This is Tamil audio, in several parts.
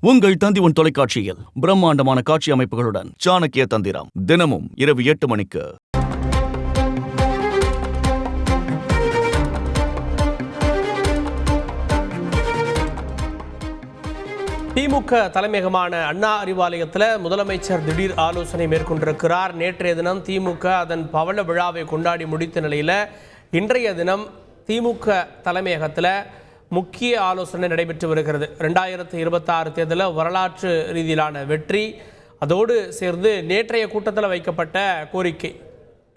உங்கள் தந்திவன் தொலைக்காட்சியில் பிரம்மாண்டமான காட்சி அமைப்புகளுடன் சாணக்கிய தந்திரம் தினமும் இரவு 8 மணிக்கு. திமுக தலைமையகமான அண்ணா அறிவாலயத்தில் முதலமைச்சர் திடீர் ஆலோசனை மேற்கொண்டிருக்கிறார். நேற்றைய தினம் திமுக அதன் பவள விழாவை கொண்டாடி முடித்த நிலையில் இன்றைய தினம் திமுக தலைமையகத்தில் முக்கிய ஆலோசனை நடைபெற்று வருகிறது. 2026 தேர்தலில் வரலாற்று ரீதியிலான வெற்றி, அதோடு சேர்ந்து நேற்றைய கூட்டத்தில் வைக்கப்பட்ட கோரிக்கை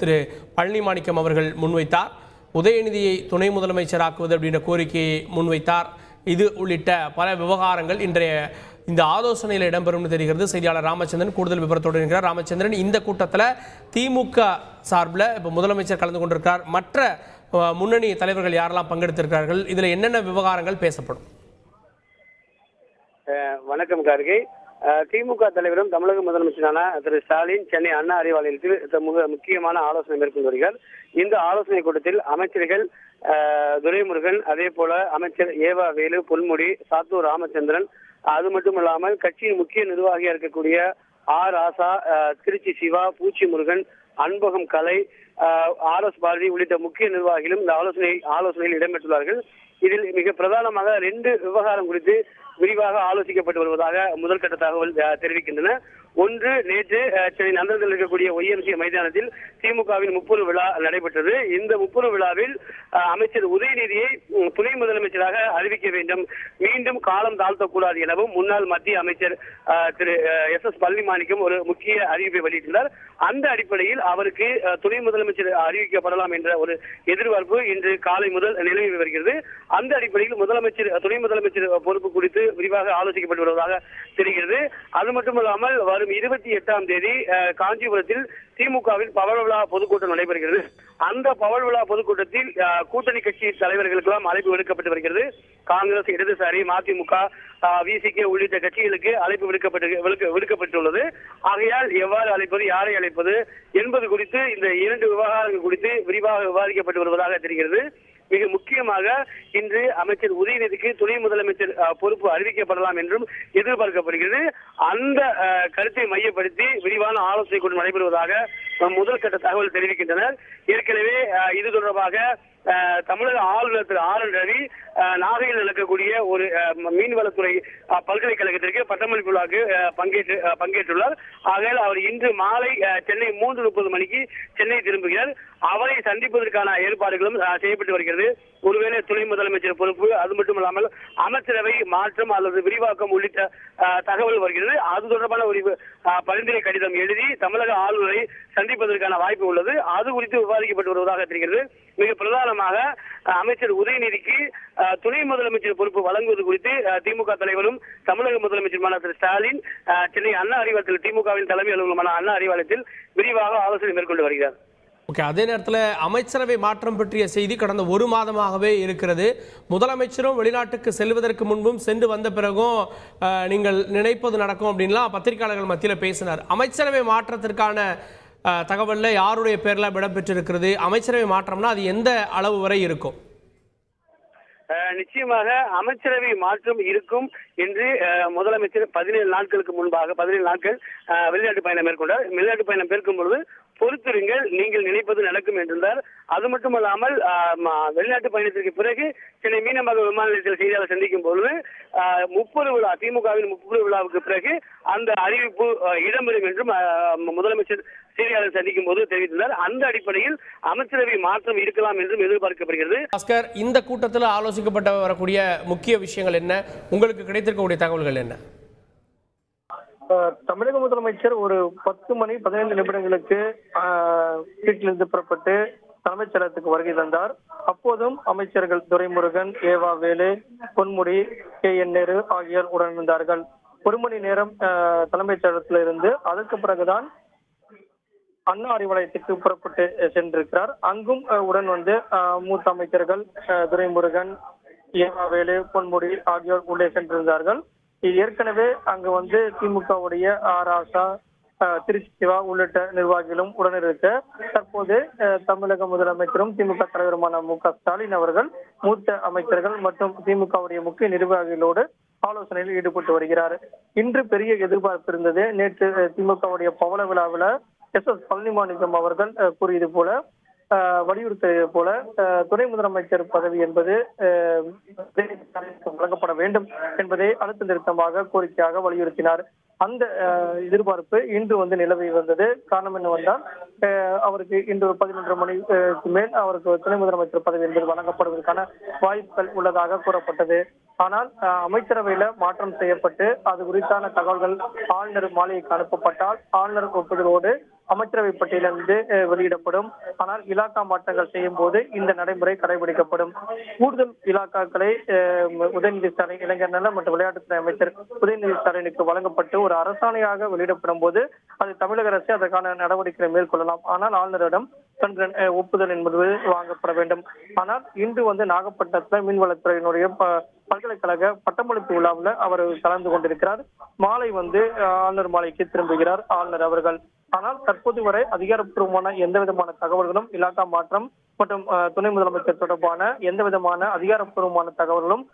திரு பழனிமாணிக்கம் அவர்கள் முன்வைத்தார். உதயநிதியை துணை முதலமைச்சராக்குவது அப்படின்ற கோரிக்கையை முன்வைத்தார். இது உள்ளிட்ட பல விவகாரங்கள் இன்றைய இந்த ஆலோசனையில் இடம்பெறும் தெரிகிறது. செய்தியாளர் ராமச்சந்திரன் கூடுதல் விவரத்தோடு இருக்கிறார். ராமச்சந்திரன், இந்த கூட்டத்தில் திமுக சார்பில் இப்போ முதலமைச்சர் கலந்து கொண்டிருக்கிறார். மற்ற முன்னணி தலைவர்கள் யாரெல்லாம் பங்கெடுத்திருக்கிறார்கள்? இதில் என்னென்ன விவகாரங்கள் பேசப்படும்? வணக்கம் கார்கே. திமுக தலைவரும் தமிழக முதலமைச்சரான திரு ஸ்டாலின் சென்னை அண்ணா அறிவாலயத்தில் முக்கியமான ஆலோசனை மேற்கொண்டு வருகிறார். இந்த ஆலோசனை கூட்டத்தில் அமைச்சர்கள் துரைமுருகன், அதே போல அமைச்சர் ஏவா வேலு, பொன்முடி, சாத்தூர் ராமச்சந்திரன், அது மட்டுமல்லாமல் கட்சியின் முக்கிய நிர்வாகியா இருக்கக்கூடிய ஆர் ஆசா, திருச்சி சிவா, பூச்சி முருகன், அன்பகம் கலை, RS பாரதி உள்ளிட்ட முக்கிய நிர்வாகிகளும் இந்த ஆலோசனையில் இடம்பெற்றுள்ளார்கள். இதில் மிக பிரதானமாக 2 விவகாரம் குறித்து விரிவாக ஆலோசிக்கப்பட்டு வருவதாக முதல்கட்ட தகவல் தெரிவிக்கின்றன. ஒன்று, நேற்று சென்னை நந்தனத்தில் இருக்கக்கூடிய YMCA மைதானத்தில் திமுகவின் 30 விழா நடைபெற்றது. இந்த 30 விழாவில் அமைச்சர் உதயநிதியை துணை முதலமைச்சராக அறிவிக்க வேண்டும், மீண்டும் காலம் தாழ்த்தக்கூடாது எனவும் முன்னாள் மத்திய அமைச்சர் திரு SS பழனிமாணிக்கம் ஒரு முக்கிய அறிவிப்பை வெளியிட்டுள்ளார். அந்த அடிப்படையில் அவருக்கு துணை முதலமைச்சர் அறிவிக்கப்படலாம் என்ற ஒரு எதிர்பார்ப்பு இன்று காலை முதல் நிலவி வருகிறது. அந்த அடிப்படையில் துணை முதலமைச்சர் பொறுப்பு குறித்து விரிவாக ஆலோசிக்கப்பட்டு வருவதாக தெரிகிறது. அது மட்டுமல்லாமல் வரும் 28ஆம் தேதி காஞ்சிபுரத்தில் திமுகவில் பவள விழா பொதுக்கூட்டம் நடைபெறுகிறது. அந்த பவள விழா பொதுக்கூட்டத்தில் கூட்டணி கட்சி தலைவர்களுக்கெல்லாம் அழைப்பு விடுக்கப்பட்டு வருகிறது. காங்கிரஸ், இடதுசாரி, மதிமுக, VCK உள்ளிட்ட கட்சிகளுக்கு அழைப்பு விடுக்கப்பட்டுள்ளது. ஆகையால் எவ்வாறு அழைப்பது, யாரை அழைப்பது என்பது குறித்து இந்த 2 விவகாரங்கள் குறித்து விரிவாக விவாதிக்கப்பட்டு வருவதாக தெரிகிறது. மிக முக்கியமாக இன்று அமைச்சர் உதயநிதிக்கு துணை முதலமைச்சர் பொறுப்பு அறிவிக்கப்படலாம் என்றும் எதிர்பார்க்கப்படுகிறது. அந்த கருத்தை மையப்படுத்தி விரிவான ஆலோசனை கூட்டம் நடைபெறுவதாக முதல் கட்ட தகவல் தெரிவிக்கின்றனர். ஏற்கனவே இது தொடர்பாக தமிழக ஆளுநர் திரு RN ரவி நாகையில் நடக்கக்கூடிய ஒரு மீன்வளத்துறை பல்கலைக்கழகத்திற்கு பட்டமளிப்பு விழாவுக்கு பங்கேற்றுள்ளார். ஆகையால் அவர் இன்று மாலை சென்னை 3:30 மணிக்கு சென்னை திரும்புகிறார். அவரை சந்திப்பதற்கான ஏற்பாடுகளும் செய்யப்பட்டு வருகிறது. ஒருவேளை துணை முதலமைச்சர் பொறுப்பு, அது மட்டுமல்லாமல் அமைச்சரவை மாற்றம் அல்லது விரிவாக்கம் உள்ளிட்ட தகவல் வருகிறது. அது தொடர்பான ஒரு பரிந்துரை கடிதம் எழுதி தமிழக ஆளுநரை சந்திப்பதற்கான வாய்ப்பு உள்ளது. அது குறித்து விவாதிக்கப்பட்டு வருவதாக தெரிகிறது. மிக பிரதானமாக அமைச்சர் உதயநிதிக்கு துணை முதலமைச்சர் பொறுப்பு வழங்குவது குறித்து திமுக தலைவரும் தமிழக முதலமைச்சருமான திரு ஸ்டாலின் சென்னை அண்ணா அறிவாலயத்தில் திமுகவின் தலைமை அலுவலகமான அண்ணா அறிவாலயத்தில் விரிவாக ஆலோசனை மேற்கொண்டு வருகிறார். அதே நேரத்தில் அமைச்சரவை மாற்றம் பற்றிய செய்தி கடந்த 1 மாதமாகவே இருக்கிறது. முதலமைச்சரும் வெளிநாட்டுக்கு செல்வதற்கு முன்பும் சென்று வந்த பிறகும் நீங்கள் நினைப்பது நடக்கும் அப்படின்லாம் பத்திரிகையாளர்கள் மத்தியில் பேசினார். அமைச்சரவை மாற்றத்திற்கான தகவல்ல யாருடைய பேர்ல இடம்பெற்றிருக்கிறது? அமைச்சரவை மாற்றம்னா அது எந்த அளவு வரை இருக்கும்? நிச்சயமாக அமைச்சரவை மாற்றம் இருக்கும் என்று முதலமைச்சர் 17 நாட்களுக்கு முன்பாக 17 நாட்கள் வெளிநாட்டு பயணம் மேற்கொண்டார். வெளிநாட்டு பயணம் மேற்கொள்ளும் பொழுது பொறுத்திருங்கள், நீங்கள் நினைப்பது நடக்கும் என்றார். அது மட்டுமல்லாமல் வெளிநாட்டு பயணத்திற்கு பிறகு சென்னை மீனம்பாக்கம் விமான நிலையத்தில் செய்தியாளர் சந்திக்கும் பொழுது 30 விழா, திமுகவின் 30 விழாவுக்கு பிறகு அந்த அறிவிப்பு இடம்பெறும் என்றும் முதலமைச்சர் செய்தியாளர் சந்திக்கும் போது தெரிவித்துள்ளார். அந்த அடிப்படையில் அமைச்சரவை மாற்றம் இருக்கலாம் என்றும் எதிர்பார்க்கப்படுகிறது. பாஸ்கர், இந்த கூட்டத்தில் ஆலோசிக்கப்பட்ட வரக்கூடிய முக்கிய விஷயங்கள் என்ன? உங்களுக்கு கிடைத்திருக்கக்கூடிய தகவல்கள் என்ன? தமிழக முதலமைச்சர் ஒரு 10 மணி 15 நிமிடங்களுக்கு வீட்டிலிருந்து புறப்பட்டு தலைமைச் செயலகத்துக்கு வருகை தந்தார். அப்போதும் அமைச்சர்கள் துரைமுருகன், ஏவா வேலு, பொன்முடி, KN நேரு ஆகியோர் உடனிருந்தார்கள். 1 மணி நேரம் தலைமைச் செயலகத்தில் இருந்து அதற்கு பிறகுதான் அண்ணா அறிவாலயத்துக்கு புறப்பட்டு சென்றிருக்கிறார். அங்கும் உடன் வந்து மூத்த அமைச்சர்கள் துரைமுருகன், ஏவா வேலு, பொன்முடி ஆகியோர் உள்ளே சென்றிருந்தார்கள். ஏற்கனவே அங்கு வந்து திமுகவுடைய ஆர் ஆசா, திருச்சி சிவா உள்ளிட்ட நிர்வாகிகளும் உடனிருக்க தற்போது தமிழக முதலமைச்சரும் திமுக தலைவருமான MK ஸ்டாலின் அவர்கள் மூத்த அமைச்சர்கள் மற்றும் திமுகவுடைய முக்கிய நிர்வாகிகளோடு ஆலோசனையில் ஈடுபட்டு வருகிறார். இன்று பெரிய எதிர்பார்ப்பு இருந்தது. நேற்று திமுகவுடைய பவள விழாவில் பழனிமாணிக்கம் அவர்கள் கூறியது போல வலியுறுத்தியது போல துணை முதலமைச்சர் பதவி என்பது வழங்கப்பட வேண்டும் என்பதை அழுத்த திருத்தமாக கோரிக்கையாக வலியுறுத்தினார். அந்த எதிர்பார்ப்பு இன்று நிலவி வந்தது. காரணம் என்னவென்றால் அவருக்கு இன்று 11:30 மணிக்கு மேல் அவருக்கு துணை முதலமைச்சர் பதவி என்பது வழங்கப்படுவதற்கான வாய்ப்புகள் உள்ளதாக கூறப்பட்டது. ஆனால் அமைச்சரவையில மாற்றம் செய்யப்பட்டு அது குறித்தான தகவல்கள் ஆளுநர் மாளிகைக்கு அனுப்பப்பட்டால் ஆளுநர் ஒப்புதலோடு அமைச்சரவை பட்டியலிருந்து வெளியிடப்படும். ஆனால் இலாக்கா மாற்றங்கள் செய்யும் போது இந்த நடைமுறை கடைபிடிக்கப்படும். கூடுதல் இலாக்காக்களை உதயநிதி ஸ்டாலின் இளைஞர் நல மற்றும் விளையாட்டுத்துறை அமைச்சர் உதயநிதி ஸ்டாலினுக்கு வழங்கப்பட்டு ஒரு அரசாணையாக வெளியிடப்படும் போது அது தமிழக அரசு அதற்கான நடவடிக்கைகளை மேற்கொள்ளலாம். ஆனால் ஆளுநரிடம் ஒப்புதல் என்பது வாங்கப்பட வேண்டும். ஆனால் இன்று நாகப்பட்டினத்தில் மீன்வளத்துறையினுடைய பல்கலைக்கழக பட்டமளிப்பு விழாவில் அவர் கலந்து கொண்டிருக்கிறார். மாலை ஆளுநர் மாலைக்கு திரும்புகிறார் ஆளுநர் அவர்கள். ஆனால் தற்போது வரை அதிகாரப்பூர்வமான எந்த விதமான தகவல்களும் இலாக்கா மாற்றம் மற்றும் துணை முதலமைச்சர் தொடர்பான எந்த விதமான அதிகாரப்பூர்வமான தகவல்களும்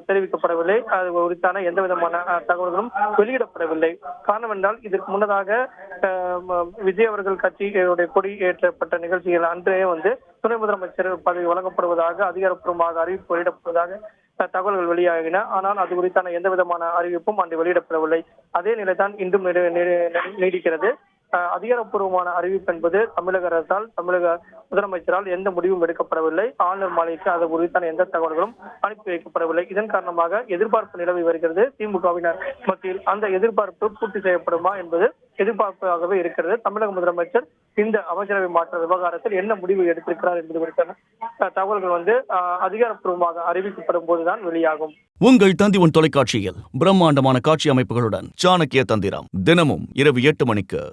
தெரிவிக்கப்படவில்லை. அது குறித்தான எந்த விதமான தகவல்களும் வெளியிடப்படவில்லை. காரணம் என்றால் இதற்கு முன்னதாக விஜய் அவர்கள் கட்சியுடைய கொடி ஏற்றப்பட்ட நிகழ்ச்சிகள் அன்றே துணை முதலமைச்சர் பதவி வழங்கப்படுவதாக அதிகாரப்பூர்வமாக அறிவிப்பு வெளியிடப்படுவதாக தகவல்கள் வெளியாகின. ஆனால் அது குறித்தான எந்த விதமான அறிவிப்பும் அன்று வெளியிடப்படவில்லை. அதே நிலைதான் இன்றும் நீடிக்கிறது. அதிகாரப்பூர்வமான அறிவிப்பு என்பது தமிழக அரசால் தமிழக முதலமைச்சரால் எந்த முடிவும் எடுக்கப்படவில்லை. ஆளுநர் மாளிகைக்கு அது குறித்தான எந்த தகவல்களும் அனுப்பி வைக்கப்படவில்லை. இதன் காரணமாக எதிர்பார்ப்பு நிலவி வருகிறது திமுகவினர் மத்தியில். அந்த எதிர்பார்ப்பு பூர்த்தி செய்யப்படுமா என்பது எதிர்பார்ப்பாகவே இருக்கிறது. தமிழக முதலமைச்சர் இந்த அமைச்சரவை மாற்ற விவகாரத்தில் என்ன முடிவு எடுத்திருக்கிறார் என்பது குறித்தான தகவல்கள் அதிகாரப்பூர்வமாக அறிவிக்கப்படும் போதுதான் வெளியாகும். உங்கள் தந்தி1 தொலைக்காட்சியில் பிரம்மாண்டமான காட்சி அமைப்புகளுடன் சாணக்கிய தந்திரம் தினமும் இரவு 8 மணிக்கு.